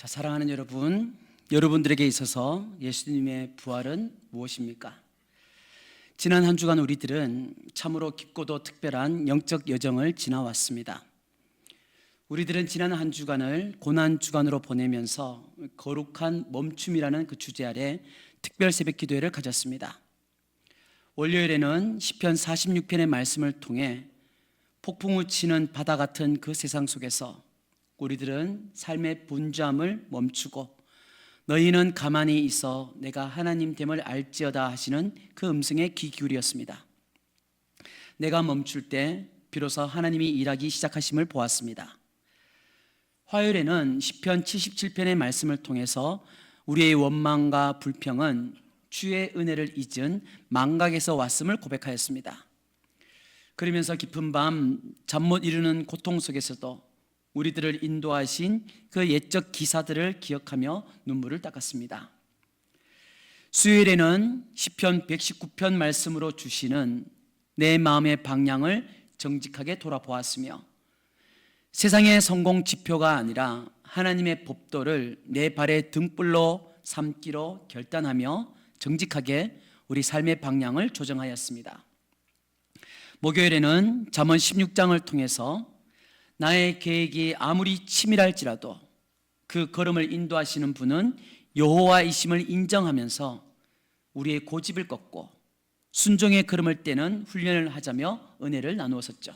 자, 사랑하는 여러분, 여러분들에게 있어서 예수님의 부활은 무엇입니까? 지난 한 주간 우리들은 참으로 깊고도 특별한 영적 여정을 지나왔습니다. 우리들은 지난 한 주간을 고난 주간으로 보내면서 거룩한 멈춤이라는 그 주제 아래 특별 새벽 기도회를 가졌습니다. 월요일에는 시편 46편의 말씀을 통해 폭풍우 치는 바다 같은 그 세상 속에서 우리들은 삶의 분주함을 멈추고 너희는 가만히 있어 내가 하나님 됨을 알지어다 하시는 그 음성에 귀 기울였습니다. 내가 멈출 때 비로소 하나님이 일하기 시작하심을 보았습니다. 화요일에는 시편 77편의 말씀을 통해서 우리의 원망과 불평은 주의 은혜를 잊은 망각에서 왔음을 고백하였습니다. 그러면서 깊은 밤 잠 못 이루는 고통 속에서도 우리들을 인도하신 그 옛적 기사들을 기억하며 눈물을 닦았습니다. 수요일에는 시편 119편 말씀으로 주시는 내 마음의 방향을 정직하게 돌아보았으며 세상의 성공 지표가 아니라 하나님의 법도를 내 발의 등불로 삼기로 결단하며 정직하게 우리 삶의 방향을 조정하였습니다. 목요일에는 잠언 16장을 통해서 나의 계획이 아무리 치밀할지라도 그 걸음을 인도하시는 분은 여호와이심을 인정하면서 우리의 고집을 꺾고 순종의 걸음을 떼는 훈련을 하자며 은혜를 나누었었죠.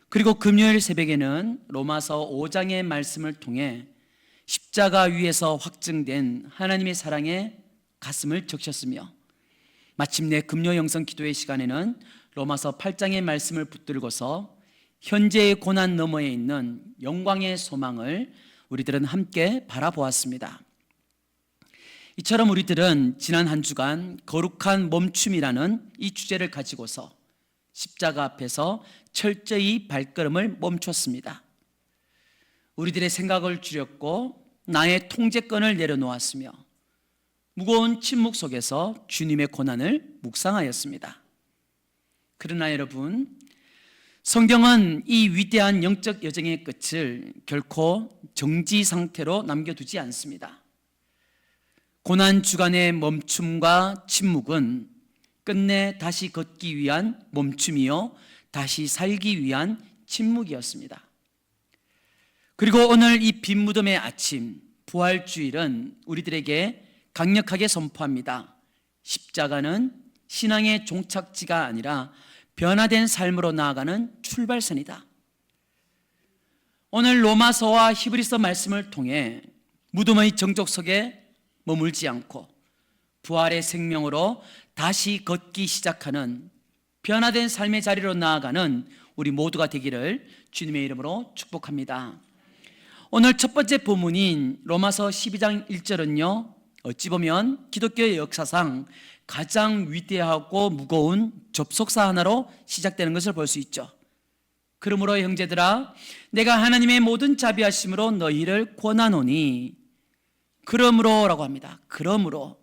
그리고 금요일 새벽에는 로마서 5장의 말씀을 통해 십자가 위에서 확증된 하나님의 사랑에 가슴을 적셨으며 마침내 금요 영성 기도의 시간에는 로마서 8장의 말씀을 붙들고서 현재의 고난 너머에 있는 영광의 소망을 우리들은 함께 바라보았습니다. 이처럼 우리들은 지난 한 주간 거룩한 멈춤이라는 이 주제를 가지고서 십자가 앞에서 철저히 발걸음을 멈췄습니다. 우리들의 생각을 줄였고 나의 통제권을 내려놓았으며 무거운 침묵 속에서 주님의 고난을 묵상하였습니다. 그러나 여러분, 성경은 이 위대한 영적 여정의 끝을 결코 정지 상태로 남겨두지 않습니다. 고난 주간의 멈춤과 침묵은 끝내 다시 걷기 위한 멈춤이요 다시 살기 위한 침묵이었습니다. 그리고 오늘 이 빈 무덤의 아침 부활주일은 우리들에게 강력하게 선포합니다. 십자가는 신앙의 종착지가 아니라 변화된 삶으로 나아가는 출발선이다. 오늘 로마서와 히브리서 말씀을 통해 무덤의 정적 속에 머물지 않고 부활의 생명으로 다시 걷기 시작하는 변화된 삶의 자리로 나아가는 우리 모두가 되기를 주님의 이름으로 축복합니다. 오늘 첫 번째 본문인 로마서 12장 1절은요 어찌 보면 기독교의 역사상 가장 위대하고 무거운 접속사 하나로 시작되는 것을 볼 수 있죠. 그러므로 형제들아 내가 하나님의 모든 자비하심으로 너희를 권하노니 그러므로라고 합니다. 그러므로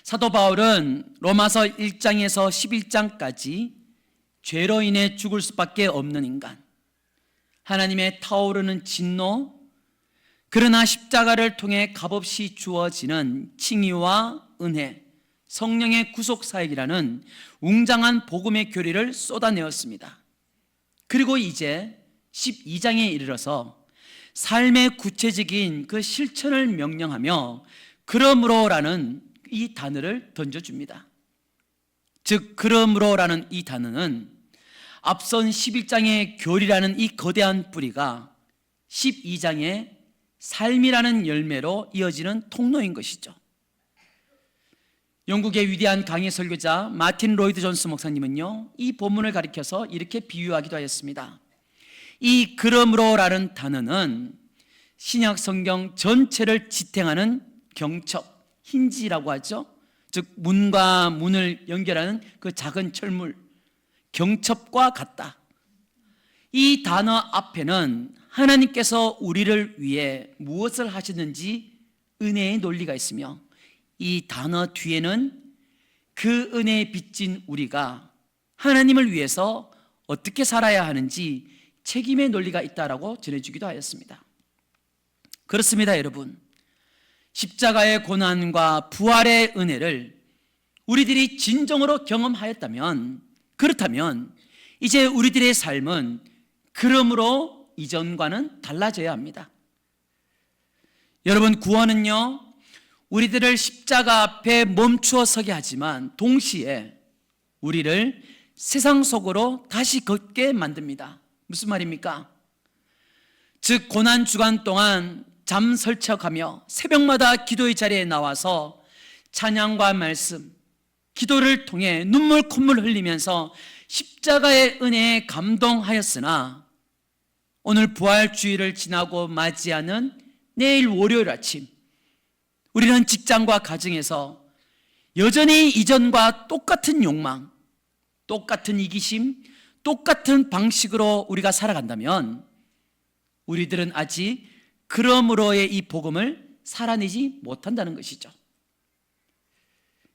사도 바울은 로마서 1장에서 11장까지 죄로 인해 죽을 수밖에 없는 인간, 하나님의 타오르는 진노, 그러나 십자가를 통해 값없이 주어지는 칭의와 은혜, 성령의 구속 사역이라는 웅장한 복음의 교리를 쏟아내었습니다. 그리고 이제 12장에 이르러서 삶의 구체적인 그 실천을 명령하며 그러므로라는 이 단어를 던져줍니다. 즉 그러므로라는 이 단어는 앞선 11장의 교리라는 이 거대한 뿌리가 12장의 삶이라는 열매로 이어지는 통로인 것이죠. 영국의 위대한 강해 설교자 마틴 로이드 존스 목사님은요 이 본문을 가리켜서 이렇게 비유하기도 하였습니다. 이 그러므로라는 단어는 신약 성경 전체를 지탱하는 경첩, 힌지라고 하죠. 즉 문과 문을 연결하는 그 작은 철물, 경첩과 같다. 이 단어 앞에는 하나님께서 우리를 위해 무엇을 하셨는지 은혜의 논리가 있으며 이 단어 뒤에는 그 은혜에 빚진 우리가 하나님을 위해서 어떻게 살아야 하는지 책임의 논리가 있다라고 전해주기도 하였습니다. 그렇습니다, 여러분. 십자가의 고난과 부활의 은혜를 우리들이 진정으로 경험하였다면, 그렇다면 이제 우리들의 삶은 그러므로 이전과는 달라져야 합니다. 여러분, 구원은요, 우리들을 십자가 앞에 멈추어 서게 하지만 동시에 우리를 세상 속으로 다시 걷게 만듭니다. 무슨 말입니까? 즉, 고난 주간 동안 잠 설쳐가며 새벽마다 기도의 자리에 나와서 찬양과 말씀, 기도를 통해 눈물 콧물 흘리면서 십자가의 은혜에 감동하였으나 오늘 부활주의를 지나고 맞이하는 내일 월요일 아침, 우리는 직장과 가정에서 여전히 이전과 똑같은 욕망, 똑같은 이기심, 똑같은 방식으로 우리가 살아간다면 우리들은 아직 그러므로의 이 복음을 살아내지 못한다는 것이죠.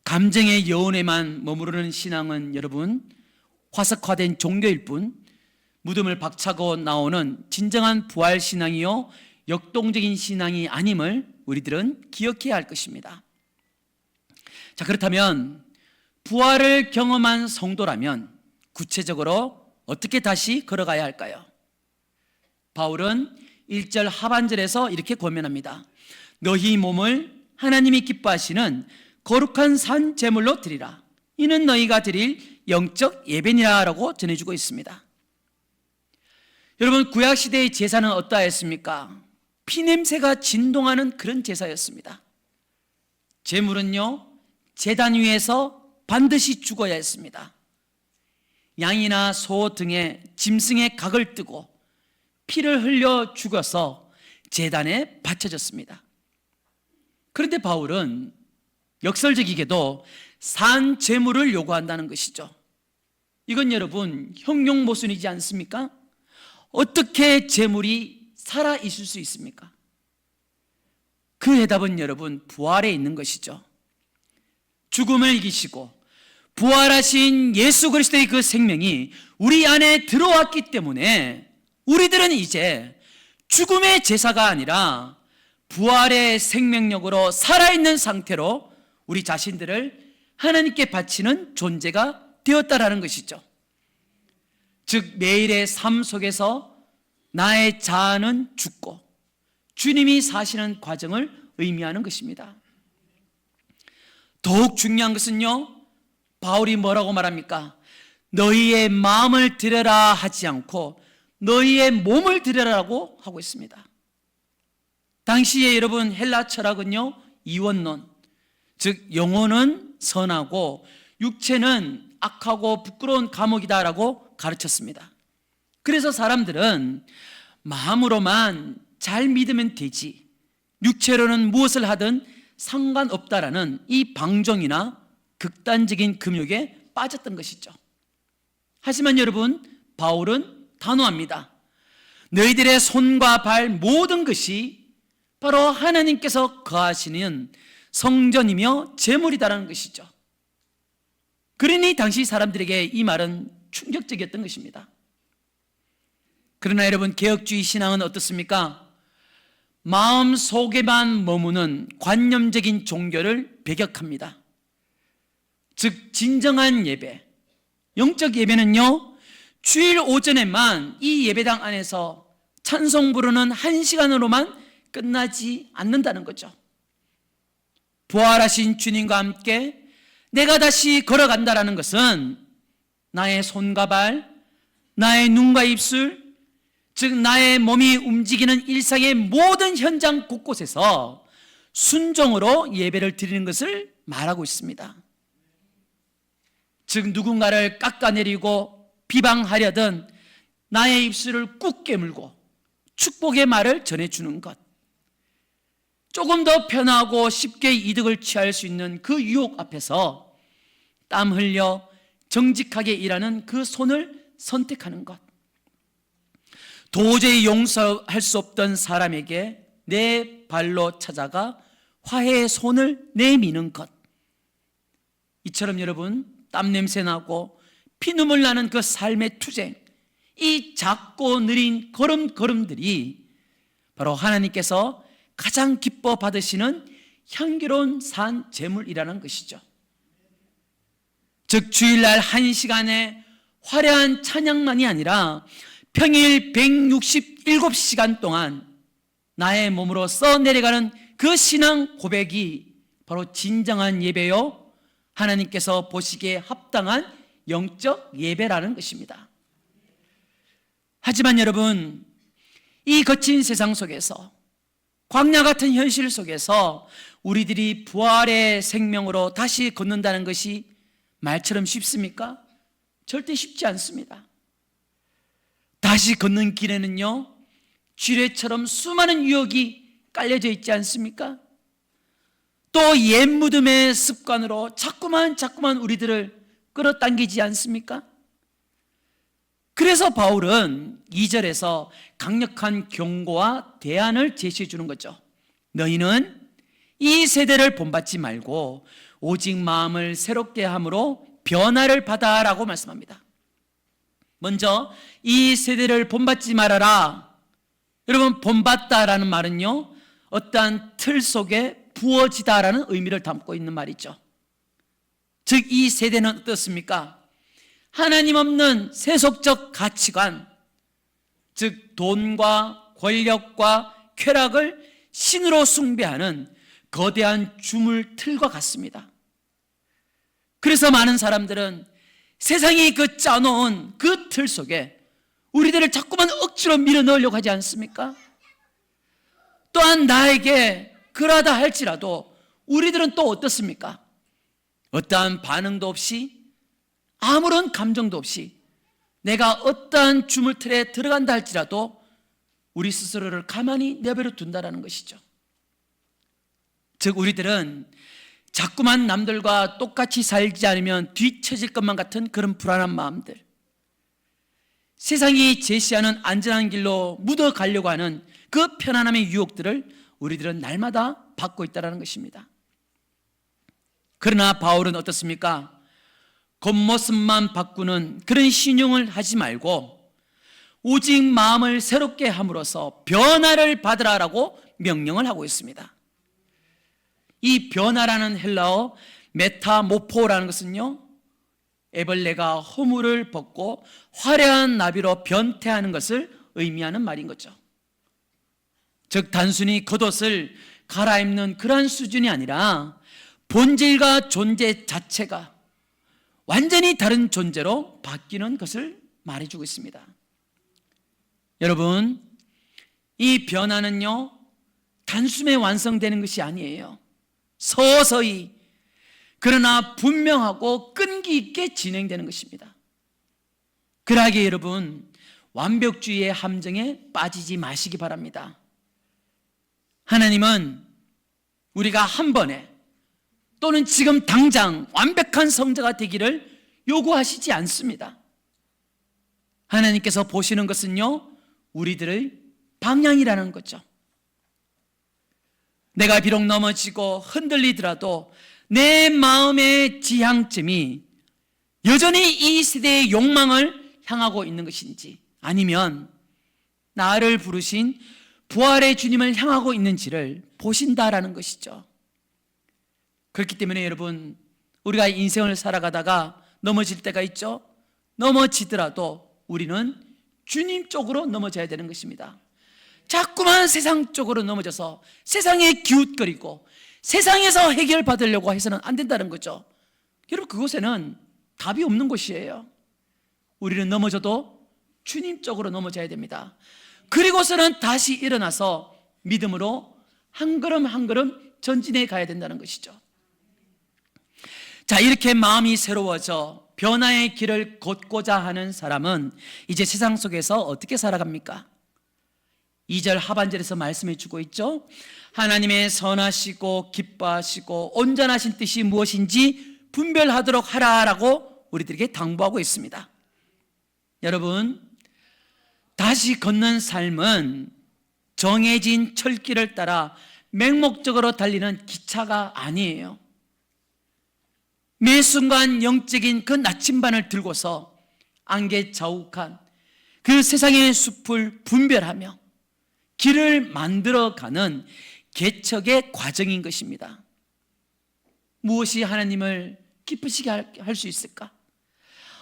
감정의 여운에만 머무르는 신앙은 여러분 화석화된 종교일 뿐 무덤을 박차고 나오는 진정한 부활신앙이요 역동적인 신앙이 아님을 우리들은 기억해야 할 것입니다. 자, 그렇다면 부활을 경험한 성도라면 구체적으로 어떻게 다시 걸어가야 할까요? 바울은 1절 하반절에서 이렇게 권면합니다. 너희 몸을 하나님이 기뻐하시는 거룩한 산 제물로 드리라. 이는 너희가 드릴 영적 예배니라라고 전해주고 있습니다. 여러분, 구약시대의 제사는 어떠했습니까? 피냄새가 진동하는 그런 제사였습니다. 제물은요, 제단 위에서 반드시 죽어야 했습니다. 양이나 소 등의 짐승의 각을 뜨고 피를 흘려 죽어서 제단에 바쳐졌습니다. 그런데 바울은 역설적이게도 산 제물을 요구한다는 것이죠. 이건 여러분 형용모순이지 않습니까? 어떻게 제물이 살아 있을 수 있습니까? 그 해답은 여러분 부활에 있는 것이죠. 죽음을 이기시고 부활하신 예수 그리스도의 그 생명이 우리 안에 들어왔기 때문에 우리들은 이제 죽음의 제사가 아니라 부활의 생명력으로 살아있는 상태로 우리 자신들을 하나님께 바치는 존재가 되었다라는 것이죠. 즉 매일의 삶 속에서 나의 자아는 죽고 주님이 사시는 과정을 의미하는 것입니다. 더욱 중요한 것은요, 바울이 뭐라고 말합니까? 너희의 마음을 드려라 하지 않고 너희의 몸을 드려라고 하고 있습니다. 당시에 여러분 헬라 철학은요, 이원론, 즉 영혼은 선하고 육체는 악하고 부끄러운 감옥이다라고 가르쳤습니다. 그래서 사람들은 마음으로만 잘 믿으면 되지 육체로는 무엇을 하든 상관없다라는 이 방종이나 극단적인 금욕에 빠졌던 것이죠. 하지만 여러분 바울은 단호합니다. 너희들의 손과 발 모든 것이 바로 하나님께서 거하시는 성전이며 제물이다라는 것이죠. 그러니 당시 사람들에게 이 말은 충격적이었던 것입니다. 그러나 여러분 개혁주의 신앙은 어떻습니까? 마음 속에만 머무는 관념적인 종교를 배격합니다. 즉 진정한 예배, 영적 예배는요, 주일 오전에만 이 예배당 안에서 찬송 부르는 1시간으로만 끝나지 않는다는 거죠. 부활하신 주님과 함께 내가 다시 걸어간다라는 것은 나의 손과 발, 나의 눈과 입술, 즉 나의 몸이 움직이는 일상의 모든 현장 곳곳에서 순종으로 예배를 드리는 것을 말하고 있습니다. 즉 누군가를 깎아내리고 비방하려던 나의 입술을 꾹 깨물고 축복의 말을 전해주는 것, 조금 더 편하고 쉽게 이득을 취할 수 있는 그 유혹 앞에서 땀 흘려 정직하게 일하는 그 손을 선택하는 것, 도저히 용서할 수 없던 사람에게 내 발로 찾아가 화해의 손을 내미는 것, 이처럼 여러분 땀냄새 나고 피눈물 나는 그 삶의 투쟁, 이 작고 느린 걸음걸음들이 바로 하나님께서 가장 기뻐 받으시는 향기로운 산 제물이라는 것이죠. 즉 주일날 1시간의 화려한 찬양만이 아니라 평일 167시간 동안 나의 몸으로 써내려가는 그 신앙 고백이 바로 진정한 예배요, 하나님께서 보시기에 합당한 영적 예배라는 것입니다. 하지만 여러분, 이 거친 세상 속에서, 광야 같은 현실 속에서 우리들이 부활의 생명으로 다시 걷는다는 것이 말처럼 쉽습니까? 절대 쉽지 않습니다. 다시 걷는 길에는요, 쥐레처럼 수많은 유혹이 깔려져 있지 않습니까? 또 옛 무덤의 습관으로 자꾸만 우리들을 끌어당기지 않습니까? 그래서 바울은 2절에서 강력한 경고와 대안을 제시해 주는 거죠. 너희는 이 세대를 본받지 말고 오직 마음을 새롭게 함으로 변화를 받아라고 말씀합니다. 먼저 이 세대를 본받지 말아라. 여러분, 본받다라는 말은요, 어떠한 틀 속에 부어지다라는 의미를 담고 있는 말이죠. 즉 이 세대는 어떻습니까? 하나님 없는 세속적 가치관, 즉 돈과 권력과 쾌락을 신으로 숭배하는 거대한 주물 틀과 같습니다. 그래서 많은 사람들은 세상이 그 짜놓은 그 틀 속에 우리들을 자꾸만 억지로 밀어넣으려고 하지 않습니까? 또한 나에게 그러하다 할지라도 우리들은 또 어떻습니까? 어떠한 반응도 없이, 아무런 감정도 없이 내가 어떠한 주물틀에 들어간다 할지라도 우리 스스로를 가만히 내버려 둔다는 것이죠. 즉 우리들은 자꾸만 남들과 똑같이 살지 않으면 뒤처질 것만 같은 그런 불안한 마음들, 세상이 제시하는 안전한 길로 묻어가려고 하는 그 편안함의 유혹들을 우리들은 날마다 받고 있다는 것입니다. 그러나 바울은 어떻습니까? 겉모습만 바꾸는 그런 신용을 하지 말고 오직 마음을 새롭게 함으로써 변화를 받으라라고 명령을 하고 있습니다. 이 변화라는 헬라어 메타모포라는 것은요, 애벌레가 허물을 벗고 화려한 나비로 변태하는 것을 의미하는 말인 거죠. 즉 단순히 겉옷을 갈아입는 그러한 수준이 아니라 본질과 존재 자체가 완전히 다른 존재로 바뀌는 것을 말해주고 있습니다. 여러분, 이 변화는요, 단숨에 완성되는 것이 아니에요. 서서히, 그러나 분명하고 끈기 있게 진행되는 것입니다. 그러하기에 여러분, 완벽주의의 함정에 빠지지 마시기 바랍니다. 하나님은 우리가 한 번에 또는 지금 당장 완벽한 성자가 되기를 요구하시지 않습니다. 하나님께서 보시는 것은요, 우리들의 방향이라는 거죠. 내가 비록 넘어지고 흔들리더라도 내 마음의 지향점이 여전히 이 세대의 욕망을 향하고 있는 것인지, 아니면 나를 부르신 부활의 주님을 향하고 있는지를 보신다라는 것이죠. 그렇기 때문에 여러분, 우리가 인생을 살아가다가 넘어질 때가 있죠. 넘어지더라도 우리는 주님 쪽으로 넘어져야 되는 것입니다. 자꾸만 세상 쪽으로 넘어져서 세상에 기웃거리고 세상에서 해결받으려고 해서는 안 된다는 거죠. 여러분, 그곳에는 답이 없는 곳이에요. 우리는 넘어져도 주님 쪽으로 넘어져야 됩니다. 그리고서는 다시 일어나서 믿음으로 한 걸음 한 걸음 전진해 가야 된다는 것이죠. 자, 이렇게 마음이 새로워져 변화의 길을 걷고자 하는 사람은 이제 세상 속에서 어떻게 살아갑니까? 2절 하반절에서 말씀해 주고 있죠. 하나님의 선하시고 기뻐하시고 온전하신 뜻이 무엇인지 분별하도록 하라라고 우리들에게 당부하고 있습니다. 여러분, 다시 걷는 삶은 정해진 철길을 따라 맹목적으로 달리는 기차가 아니에요. 매 순간 영적인 그 나침반을 들고서 안개자욱한 그 세상의 숲을 분별하며 길을 만들어가는 개척의 과정인 것입니다. 무엇이 하나님을 기쁘시게 할 수 있을까?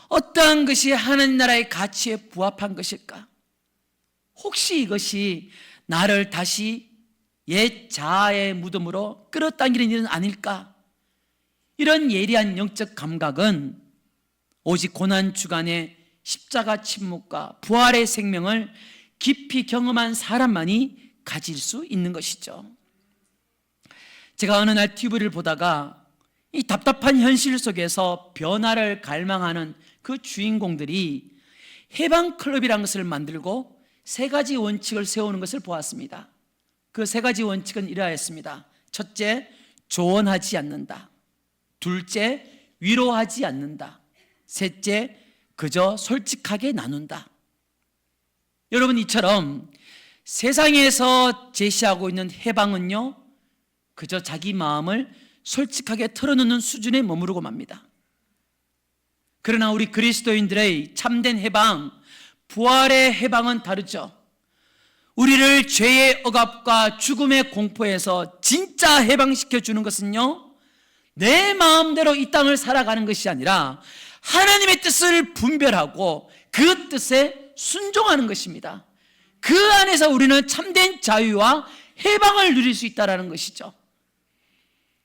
어떠한 것이 하나님 나라의 가치에 부합한 것일까? 혹시 이것이 나를 다시 옛 자아의 무덤으로 끌어당기는 일은 아닐까? 이런 예리한 영적 감각은 오직 고난주간의 십자가 침묵과 부활의 생명을 깊이 경험한 사람만이 가질 수 있는 것이죠. 제가 어느 날 TV를 보다가 이 답답한 현실 속에서 변화를 갈망하는 그 주인공들이 해방클럽이라는 것을 만들고 3가지 원칙을 세우는 것을 보았습니다. 그 3가지 원칙은 이러하였습니다. 첫째, 조언하지 않는다. 둘째, 위로하지 않는다. 셋째, 그저 솔직하게 나눈다. 여러분, 이처럼 세상에서 제시하고 있는 해방은요, 그저 자기 마음을 솔직하게 털어놓는 수준에 머무르고 맙니다. 그러나 우리 그리스도인들의 참된 해방, 부활의 해방은 다르죠. 우리를 죄의 억압과 죽음의 공포에서 진짜 해방시켜 주는 것은요, 내 마음대로 이 땅을 살아가는 것이 아니라 하나님의 뜻을 분별하고 그 뜻에 순종하는 것입니다. 그 안에서 우리는 참된 자유와 해방을 누릴 수 있다는 것이죠.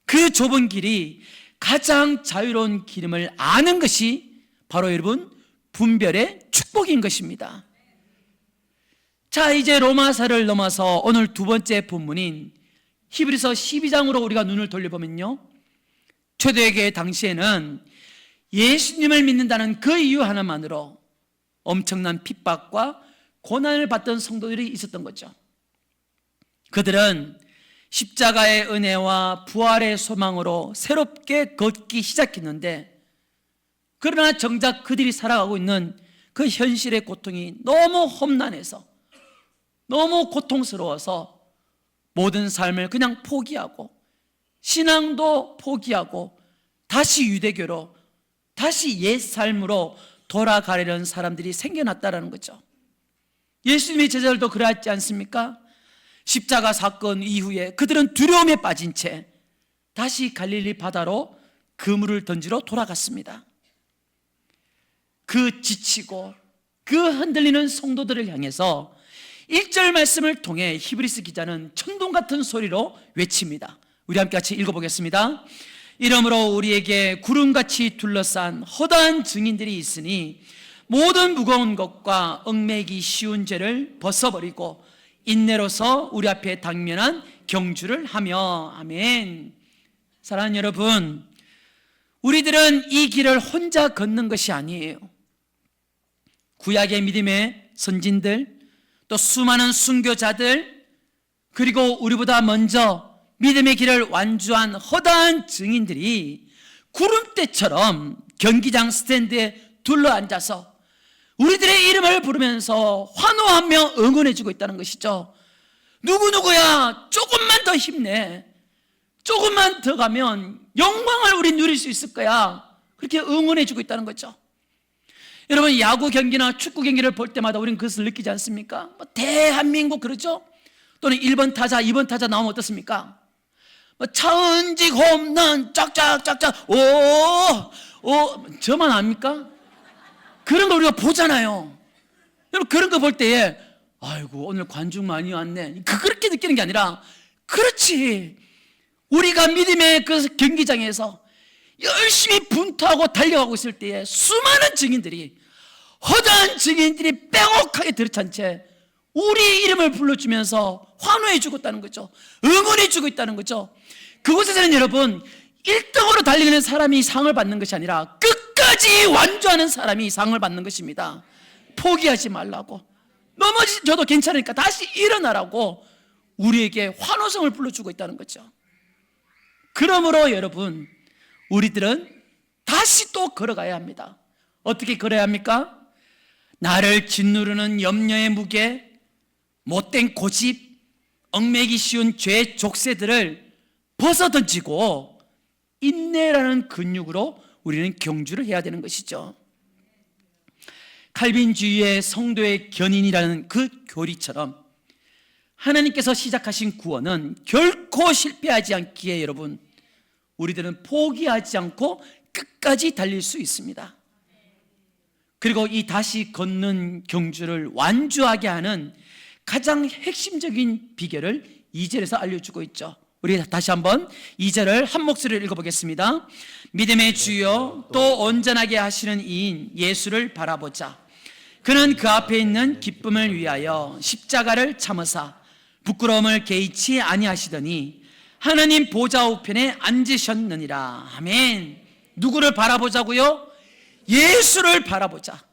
그 좁은 길이 가장 자유로운 길임을 아는 것이 바로 여러분 분별의 축복인 것입니다. 자, 이제 로마서를 넘어서 오늘 2번째 본문인 히브리서 12장으로 우리가 눈을 돌려보면요, 초대교회 당시에는 예수님을 믿는다는 그 이유 하나만으로 엄청난 핍박과 고난을 받던 성도들이 있었던 거죠. 그들은 십자가의 은혜와 부활의 소망으로 새롭게 걷기 시작했는데, 그러나 정작 그들이 살아가고 있는 그 현실의 고통이 너무 험난해서, 너무 고통스러워서 모든 삶을 그냥 포기하고 신앙도 포기하고 다시 유대교로, 다시 옛 삶으로 돌아가려는 사람들이 생겨났다는 거죠. 예수님의 제자들도 그러하지 않습니까? 십자가 사건 이후에 그들은 두려움에 빠진 채 다시 갈릴리 바다로 그물을 던지러 돌아갔습니다. 그 지치고 그 흔들리는 성도들을 향해서 1절 말씀을 통해 히브리서 기자는 천둥 같은 소리로 외칩니다. 우리 함께 같이 읽어보겠습니다. 이러므로 우리에게 구름같이 둘러싼 허다한 증인들이 있으니 모든 무거운 것과 얽매기 쉬운 죄를 벗어버리고 인내로서 우리 앞에 당면한 경주를 하며. 아멘. 사랑하는 여러분, 우리들은 이 길을 혼자 걷는 것이 아니에요. 구약의 믿음의 선진들, 또 수많은 순교자들, 그리고 우리보다 먼저 믿음의 길을 완주한 허다한 증인들이 구름대처럼 경기장 스탠드에 둘러앉아서 우리들의 이름을 부르면서 환호하며 응원해주고 있다는 것이죠. 누구누구야, 조금만 더 힘내, 조금만 더 가면 영광을 우리 누릴 수 있을 거야, 그렇게 응원해주고 있다는 거죠. 여러분, 야구 경기나 축구 경기를 볼 때마다 우리는 그것을 느끼지 않습니까? 대한민국 그러죠? 또는 1번 타자, 2번 타자 나오면 어떻습니까? 차은직 홈런 짝짝짝짝, 오, 저만 압니까? 그런 걸 우리가 보잖아요. 여러분, 그런 거 볼 때에 아이고 오늘 관중 많이 왔네, 그렇게 느끼는 게 아니라, 그렇지, 우리가 믿음의 그 경기장에서 열심히 분투하고 달려가고 있을 때에 수많은 증인들이, 허다한 증인들이 빼곡하게 들이찬 채 우리 이름을 불러주면서 환호해주고 있다는 거죠. 응원해주고 있다는 거죠. 그곳에서는 여러분 1등으로 달리는 사람이 상을 받는 것이 아니라 끝까지 완주하는 사람이 상을 받는 것입니다. 포기하지 말라고, 넘어져도 괜찮으니까 다시 일어나라고 우리에게 환호성을 불러주고 있다는 거죠. 그러므로 여러분, 우리들은 다시 또 걸어가야 합니다. 어떻게 걸어야 합니까? 나를 짓누르는 염려의 무게, 못된 고집, 얽매기 쉬운 죄의 족쇄들을 벗어던지고 인내라는 근육으로 우리는 경주를 해야 되는 것이죠. 칼빈주의의 성도의 견인이라는 그 교리처럼 하나님께서 시작하신 구원은 결코 실패하지 않기에 여러분, 우리들은 포기하지 않고 끝까지 달릴 수 있습니다. 그리고 이 다시 걷는 경주를 완주하게 하는 가장 핵심적인 비결을 2절에서 알려주고 있죠. 우리 다시 한번 2절을 한 목소리로 읽어보겠습니다. 믿음의 주여 또 온전하게 하시는 이인 예수를 바라보자. 그는 그 앞에 있는 기쁨을 위하여 십자가를 참으사 부끄러움을 개의치 아니하시더니 하나님 보좌 우편에 앉으셨느니라. 아멘. 누구를 바라보자고요? 예수를 바라보자.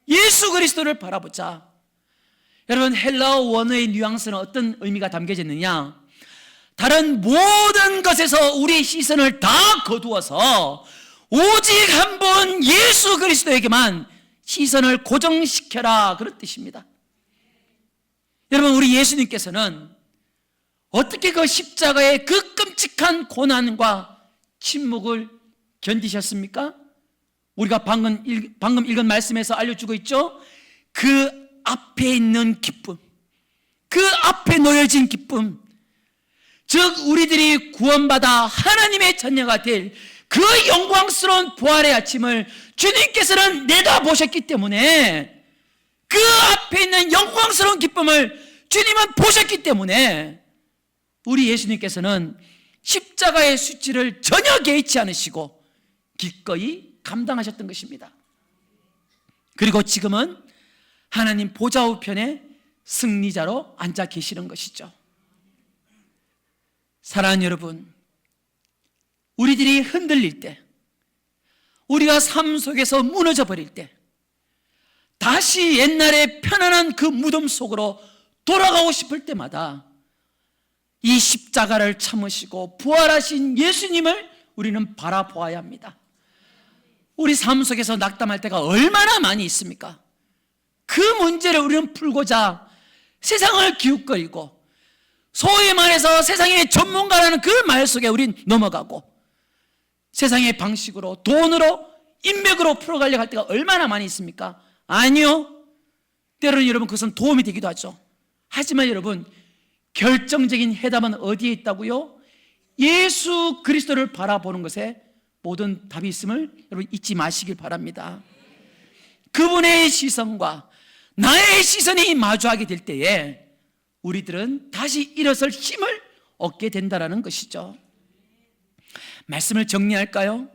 예수 그리스도를 바라보자. 여러분, 헬라어 원어의 뉘앙스는 어떤 의미가 담겨졌느냐? 다른 모든 것에서 우리의 시선을 다 거두어서 오직 한 분 예수 그리스도에게만 시선을 고정시켜라, 그런 뜻입니다. 여러분, 우리 예수님께서는 어떻게 그 십자가의 그 끔찍한 고난과 침묵을 견디셨습니까? 우리가 방금 읽은 말씀에서 알려주고 있죠. 그 앞에 있는 기쁨, 그 앞에 놓여진 기쁨, 즉 우리들이 구원받아 하나님의 자녀가 될 그 영광스러운 부활의 아침을 주님께서는 내다보셨기 때문에, 그 앞에 있는 영광스러운 기쁨을 주님은 보셨기 때문에 우리 예수님께서는 십자가의 수치를 전혀 개의치 않으시고 기꺼이 감당하셨던 것입니다. 그리고 지금은 하나님 보좌 우편에 승리자로 앉아 계시는 것이죠. 사랑하는 여러분, 우리들이 흔들릴 때, 우리가 삶 속에서 무너져 버릴 때, 다시 옛날의 편안한 그 무덤 속으로 돌아가고 싶을 때마다 이 십자가를 참으시고 부활하신 예수님을 우리는 바라보아야 합니다. 우리 삶 속에서 낙담할 때가 얼마나 많이 있습니까? 그 문제를 우리는 풀고자 세상을 기웃거리고, 소위 말해서 세상의 전문가라는 그 말 속에 우린 넘어가고, 세상의 방식으로, 돈으로, 인맥으로 풀어가려고 할 때가 얼마나 많이 있습니까? 아니요. 때로는 여러분 그것은 도움이 되기도 하죠. 하지만 여러분, 결정적인 해답은 어디에 있다고요? 예수 그리스도를 바라보는 것에 모든 답이 있음을 여러분 잊지 마시길 바랍니다. 그분의 시선과 나의 시선이 마주하게 될 때에 우리들은 다시 일어설 힘을 얻게 된다는 것이죠. 말씀을 정리할까요?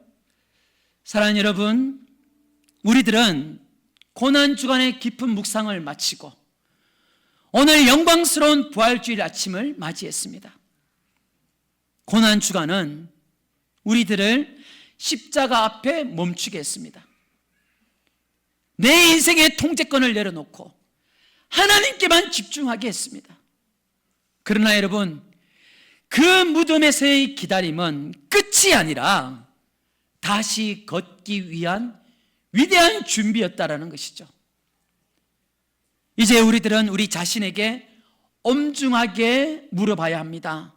사랑하는 여러분, 우리들은 고난주간의 깊은 묵상을 마치고 오늘 영광스러운 부활주일 아침을 맞이했습니다. 고난주간은 우리들을 십자가 앞에 멈추게 했습니다. 내 인생의 통제권을 내려놓고 하나님께만 집중하게 했습니다. 그러나 여러분, 그 무덤에서의 기다림은 끝이 아니라 다시 걷기 위한 위대한 준비였다라는 것이죠. 이제 우리들은 우리 자신에게 엄중하게 물어봐야 합니다.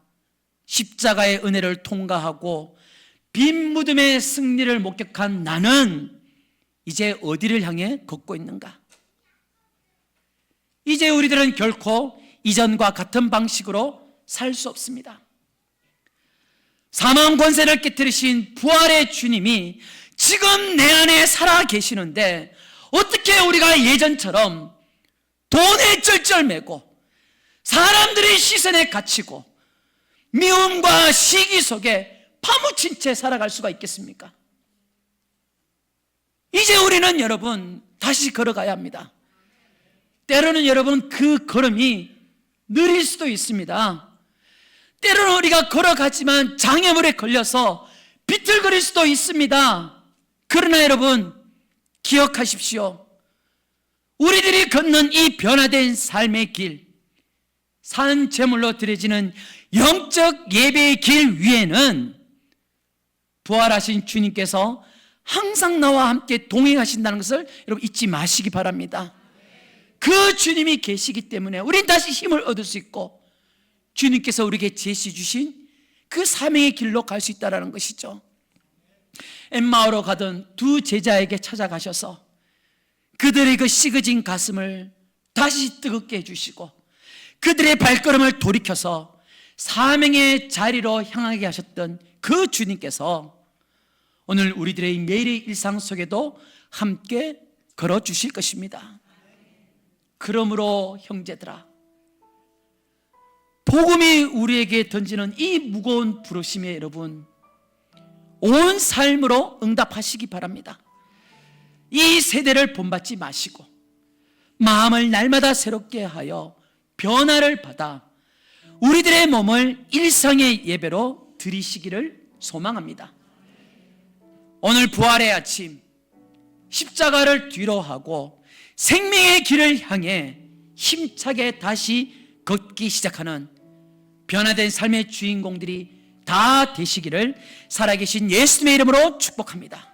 십자가의 은혜를 통과하고 빈 무덤의 승리를 목격한 나는 이제 어디를 향해 걷고 있는가? 이제 우리들은 결코 이전과 같은 방식으로 살 수 없습니다. 사망 권세를 깨뜨리신 부활의 주님이 지금 내 안에 살아 계시는데, 어떻게 우리가 예전처럼 돈에 쩔쩔매고 사람들의 시선에 갇히고 미움과 시기 속에 파묻힌 채 살아갈 수가 있겠습니까? 이제 우리는 여러분 다시 걸어가야 합니다. 때로는 여러분 그 걸음이 느릴 수도 있습니다. 때로는 우리가 걸어가지만 장애물에 걸려서 비틀거릴 수도 있습니다. 그러나 여러분 기억하십시오. 우리들이 걷는 이 변화된 삶의 길, 산 제물로 드려지는 영적 예배의 길 위에는 부활하신 주님께서 항상 나와 함께 동행하신다는 것을 여러분 잊지 마시기 바랍니다. 그 주님이 계시기 때문에 우린 다시 힘을 얻을 수 있고, 주님께서 우리에게 제시 주신 그 사명의 길로 갈 수 있다는 것이죠. 엠마오로 가던 두 제자에게 찾아가셔서 그들의 그 시그진 가슴을 다시 뜨겁게 해주시고, 그들의 발걸음을 돌이켜서 사명의 자리로 향하게 하셨던 그 주님께서 오늘 우리들의 매일의 일상 속에도 함께 걸어주실 것입니다. 그러므로 형제들아, 복음이 우리에게 던지는 이 무거운 부르심에 여러분 온 삶으로 응답하시기 바랍니다. 이 세대를 본받지 마시고 마음을 날마다 새롭게 하여 변화를 받아 우리들의 몸을 일상의 예배로 드리시기를 소망합니다. 오늘 부활의 아침 십자가를 뒤로 하고 생명의 길을 향해 힘차게 다시 걷기 시작하는 변화된 삶의 주인공들이 다 되시기를 살아계신 예수님의 이름으로 축복합니다.